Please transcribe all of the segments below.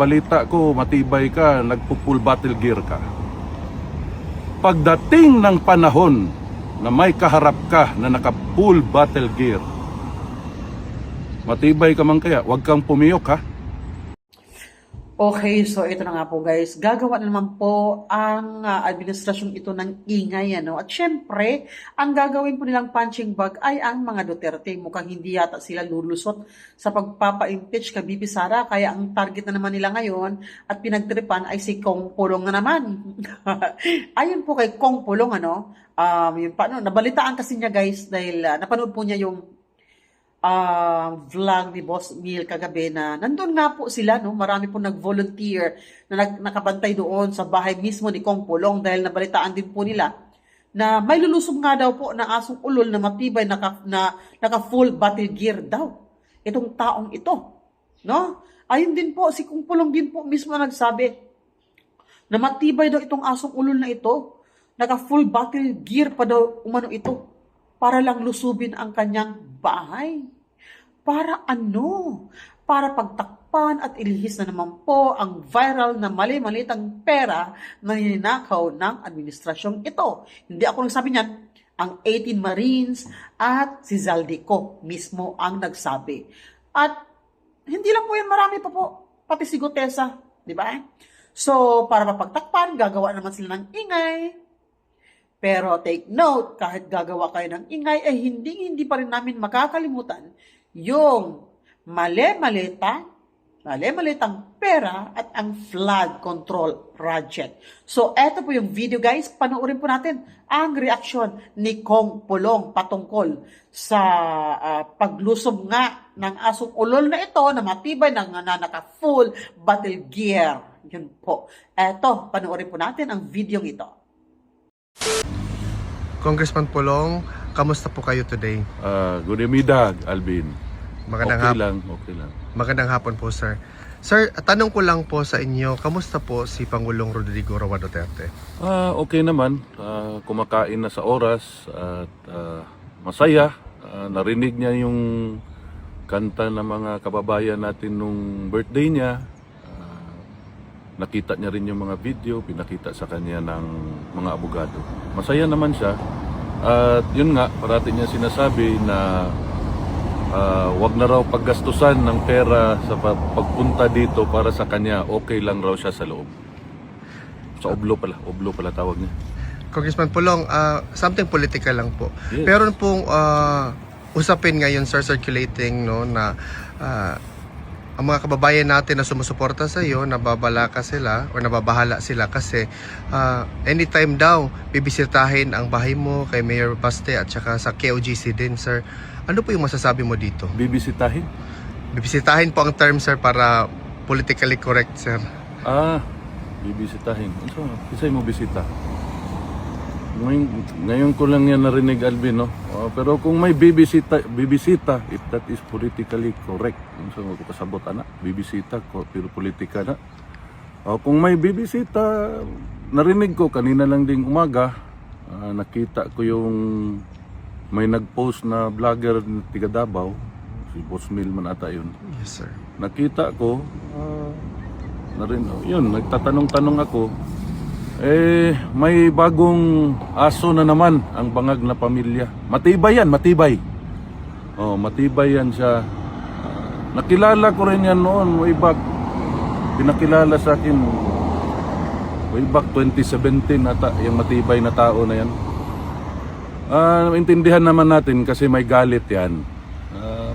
Balita ko, matibay ka, nagpo-full battle gear ka. Pagdating ng panahon na may kaharap ka na naka-full battle gear, matibay ka man kaya, huwag kang pumiyok ha. Okay, so ito na nga po guys, gagawa na naman po ang administrasyong ito ng ingay, ano? At syempre, ang gagawin po nilang punching bag ay ang mga Duterte. Mukhang hindi yata sila lulusot sa pagpapa-impeach kay Bibi Sara, kaya ang target na naman nila ngayon at pinagtripan ay si Kong Pulong na naman. Ayun po kay Kong Pulong, ano? Yun pa, ano, nabalitaan kasi niya guys dahil napanood po niya yung vlog ni Boss Neil kagabi na nandun nga po sila, no? Marami po nag-volunteer na nakabantay doon sa bahay mismo ni Kong Pulong dahil nabalitaan din po nila na may lulusog nga daw po na asong ulol na matibay naka full battle gear daw itong taong ito, no? Ayun din po, si Kong Pulong din po mismo nagsabi na matibay daw itong asong ulol na ito, naka full battle gear pa daw umano ito para lang lusubin ang kanyang bahay. Para ano? Para pagtakpan at ilihis na naman po ang viral na mali-malitang pera na ninakaw ng administrasyong ito. Hindi ako nagsabi niyan, ang 18 Marines at si Zaldico mismo ang nagsabi. At hindi lang po yan, marami pa po, pati si Gutesa, di ba? So, para mapagtakpan, gagawa naman sila ng ingay. Pero take note, kahit gagawa kayo ng ingay, ay hindi pa rin namin makakalimutan yung mali-malitang pera at ang flood control project. So, eto po yung video guys, panoorin po natin ang reaksyon ni Kong Pulong patungkol sa paglusob nga ng asong ulol na ito na matibay na naka-full battle gear. Yun po. Eto, panoorin po natin ang video ito. Congressman Pulong, kamusta po kayo today? Good evening, Alvin. Magandang Okay lang. Magandang hapon po, sir. Sir, tanong ko lang po sa inyo, kamusta po si Pangulong Rodrigo Roa Duterte? Okay naman, kumakain na sa oras at masaya. Narinig niya yung kanta ng mga kababayan natin nung birthday niya. Nakita niya rin yung mga video, pinakita sa kanya ng mga abogado. Masaya naman siya. At yun nga, parati niya sinasabi na wag na raw paggastusan ng pera sa pagpunta dito para sa kanya, okay lang raw siya sa loob. Sa oblo pala tawag niya. Congressman Pulong, something political lang po. Yes. Meron pong usapin ngayon, sir, circulating, no, na ang mga kababayan natin na sumusuporta sa iyo, nababalaka sila o nababahala sila kasi anytime daw bibisitahin ang bahay mo kay Mayor Baste at saka sa KOGC din, sir. Ano po yung masasabi mo dito? Bibisitahin? Bibisitahin po ang term, sir, para politically correct, sir. Bibisitahin. Isa'y mo bisita. Ngayon ko lang yan narinig, Alvin, no? Pero kung may bibisita, if that is politically correct, kung ko kasabot, bibisita ko, pero politika na. Kung may bibisita, narinig ko kanina lang ding umaga, nakita ko yung may nag-post na vlogger ng tiga Davao, si Boss Neil man ata yun. Yes, sir. Nakita ko, yun, nagtatanong-tanong ako, may bagong aso na naman ang bangag na pamilya. Matibay yan, matibay. Matibay yan siya. Nakilala ko rin yan noon, way back. Pinakilala sa akin, way back 2017 ata, yung matibay na tao na yan. Intindihan naman natin kasi may galit yan.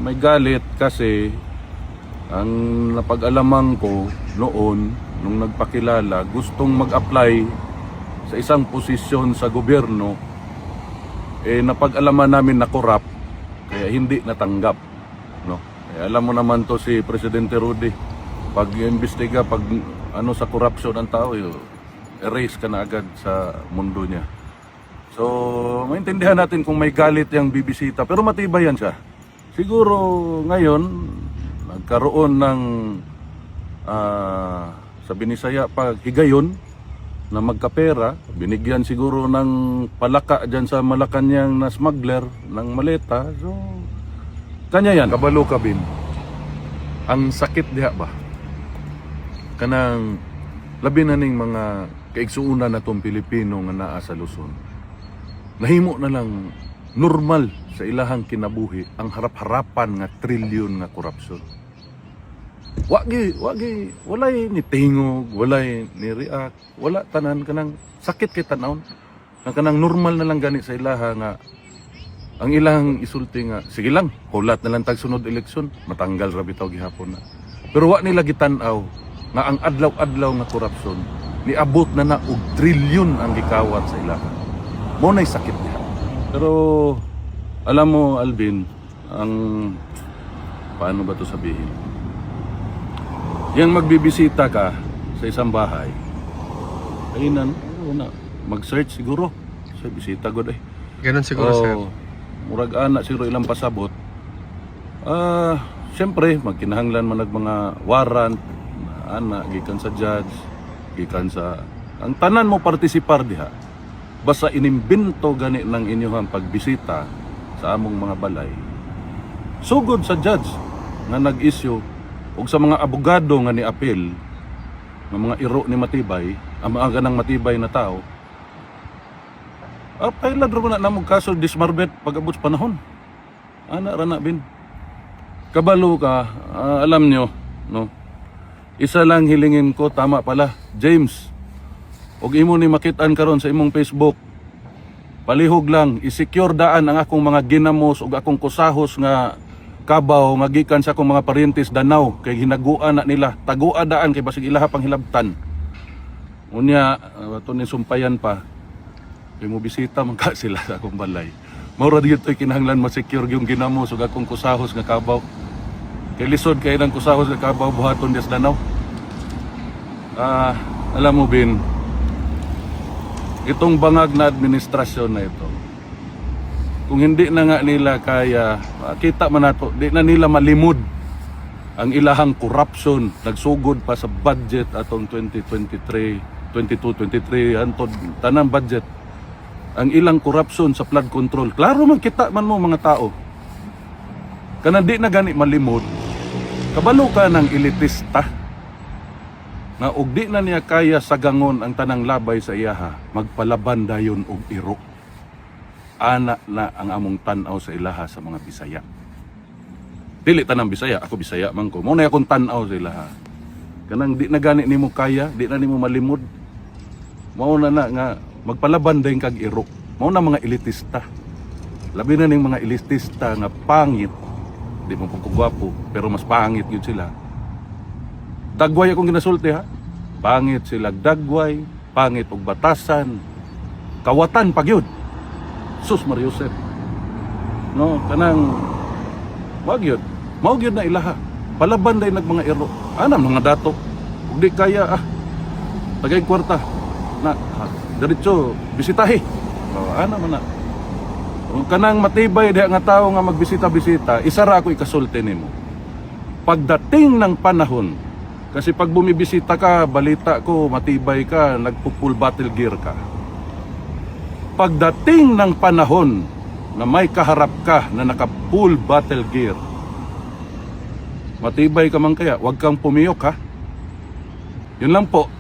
May galit kasi ang napag-alaman ko noon, nung nagpakilala, gustong mag-apply sa isang posisyon sa gobyerno, napag-alaman namin na corrupt, kaya hindi natanggap. No? Alam mo naman to si Presidente Rudy, pag imbestiga, pag sa corruption ng tao, erase ka na agad sa mundo niya. So, maintindihan natin kung may galit yung bibisita, pero matibay yan siya. Siguro ngayon, nagkaroon ng sa Binisaya pa higayon na magkapera, binigyan siguro ng palaka dyan sa Malacanang na smuggler ng maleta. So, kanya yan. Kabalo ka, Bim. Ang sakit diha ba? kanang labi na ning mga kaigsuuna na tong Pilipino nga naa sa Luzon. Nahimo na lang normal sa ilahang kinabuhi ang harap-harapan nga trilyon nga korupsyon. Wagi, walay ni tingog, walay ni react, wala tanan kanang sakit kay tanawon. Kanang normal na lang gani sa ilaha nga ang ilang isulti nga sige lang, hulat na lang tag sunod eleksyon, matanggal ra bitaw gihapon na. Pero wa nila gitan-aw nga ang adlaw-adlaw nga korupsyon niabot na na og trilyon ang gikawat sa ilaha. Mo nay sakit diha. Pero alam mo Alvin, ang paano ba to sabihin? Yang magbibisita ka sa isang bahay, kainan, mag-search siguro sa bisita god eh. Ganun siguro, sir. Murag ana siguro ilang pasabot. Siyempre magkinahanglan man mga warrant ana gikan sa judge, gikan sa ang tanan mo partisipar diha. Basta inimbento gani ng inyong pagbisita sa among mga balay. Sugod sa judge nga nag-issue ug sa mga abogado nga ni-appeal ng mga iro ni Matibay, ang mga ganang matibay na tao. Pailad ro na namog kaso dismarbet pag-abot sa panahon. Ana ra na bin. Kabalo ka, alam nyo, no? Isa lang hilingin ko, tama pala, James. Og imo ni makitaan karon sa imong Facebook. Palihog lang, i-secure daan ang akong mga ginamos ug akong kusahos nga kabaw nga gikan sa akong mga paryentes Danau kay hinaguan na nila. Tagua daan kay basig ilaha pang hilabtan. Unya, ato ni sumpayan pa. Kay mo bisita man ka sila sa akong balay. Maura dito ay kinahanglan ma-secure yung ginamos ug akong kusahos nga kabaw. Kay lisod kay nang kusahos nga kabaw buhaton des Danau. Alam mo bin, itong bangag na administrasyon na ito, kung hindi na nga nila kaya, kita man nato, di na nila malimod ang ilahang corruption, nagsugod pa sa budget atong 2023, 22-23, antod tanang budget, ang ilang corruption sa flood control. Klaro man kita man mo mga tao. Kana di na gani malimod, kabalo ka ng elitista, na og di na niya kaya sagangon ang tanang labay sa iyaha, magpalaban dayon og iro. Ana na ang among tan-aw sa ilaha sa mga Bisaya. Dili tanang Bisaya, ako Bisaya man ko. Mao na akong tan-aw sa ilaha. Kanang di na gani nimo kaya, di na nimo malimod. Mao na nga magpalaban dayon kag iro. Mao na mga elitista. Labi na ning mga elitista nga pangit, di mo pagkugwapo, pero mas pangit gyud sila. Dagway akong ginasulti ha. Pangit sila dagway, pangit og batasan, kawatan pagyud. Sus Mariusep. No, kanang wag yun. Mao gyud na ilaha. Palaban day nag mga ero. Ana mga dato. Ug di kaya tagay kwarta na diretso bisitahi. Ana man na. Kanang matibay diha nga tawo nga magbisita-bisita, isa ra ako ikasulti nimo. Pagdating ng panahon, kasi pag bumibisita ka, balita ko, matibay ka, nagpo-full battle gear ka. Pagdating ng panahon na may kaharap ka na naka-full battle gear, matibay ka man kaya, huwag kang pumiyok ha. Yun lang po.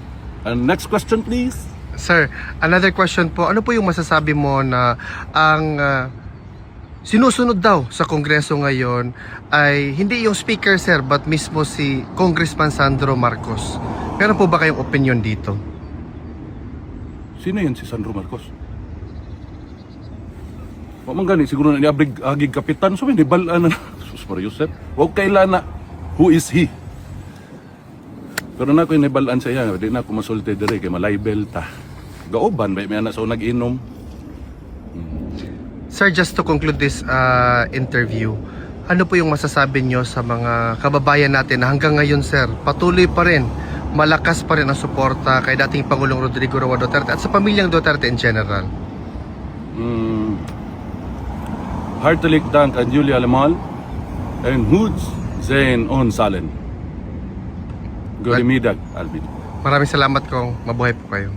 And next question please. Sir, another question po. Ano po yung masasabi mo na ang sinusunod daw sa Kongreso ngayon ay hindi yung speaker, sir, but mismo si Congressman Sandro Marcos? Meron po ba kayong opinion dito? Sino yan si Sandro Marcos? Huwag man gani, siguro na niabrig agig kapitan. So, hindi balaan na. Sus Mariusep. Huwag kailan na. Who is he? Pero na ako yung nibalaan sa iya. Hindi na ako masulti dire kay malaybel ta. Gaoban, may anak so nag-inom. Sir, just to conclude this interview, ano po yung masasabi nyo sa mga kababayan natin na hanggang ngayon, sir, patuloy pa rin, malakas pa rin ang suporta kay dating Pangulong Rodrigo Roa Duterte at sa pamilyang Duterte in general? Hartelijk dank aan jullie allemaal en goed zijn ons allen. Goedemiddag, Alvin. Maraming salamat kong mabuhay po kayo.